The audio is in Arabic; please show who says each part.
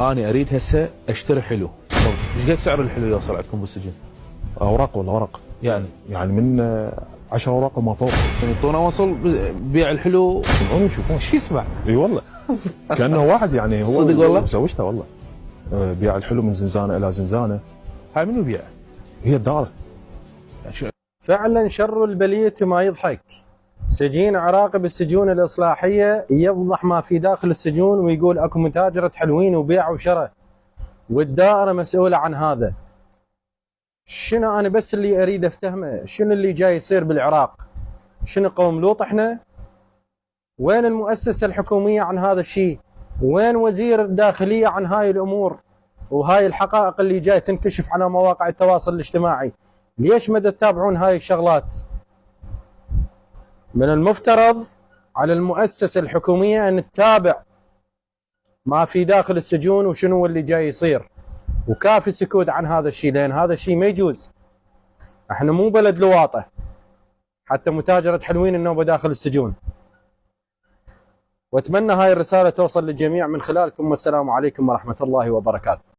Speaker 1: انا اريد هسه اشتري حلو، ايش قد سعر الحلو يوصل عندكم بالسجن؟
Speaker 2: اوراق ولا ورق؟ يعني من 10 اوراق وما فوق.
Speaker 1: يعني يعطونا وصل بيع الحلو
Speaker 2: يسمعون ويشوفون.
Speaker 1: شو يسمع؟
Speaker 2: اي والله كانه واحد يعني هو
Speaker 1: صدق والله؟
Speaker 2: زوجته والله بيع الحلو من زنزانه الى زنزانه.
Speaker 1: هاي منو بيع؟
Speaker 2: هي الدار.
Speaker 1: يعني شو
Speaker 3: فعلا شر البلية ما يضحك. سجين عراقي بالسجون الإصلاحية يفضح ما في داخل السجون ويقول اكو متاجرة حلوين وبيع وشراء، والدائرة مسؤولة عن هذا. شنو أنا بس اللي أريد أفتهمه، شنو اللي جاي يصير بالعراق؟ شنو قوم لوط إحنا؟ وين المؤسسة الحكومية عن هذا الشيء؟ وين وزير الداخلية عن هاي الأمور وهاي الحقائق اللي جاي تنكشف على مواقع التواصل الاجتماعي؟ ليش ما تتابعون هاي الشغلات؟ من المفترض على المؤسسة الحكومية أن تتابع ما في داخل السجون وشنو اللي جاي يصير، وكافي السكوت عن هذا الشيء، لأن هذا الشيء ما يجوز. احنا مو بلد لواطة حتى متاجرة حلوين النوبة داخل السجون. واتمنى هاي الرسالة توصل للجميع من خلالكم، والسلام عليكم ورحمة الله وبركاته.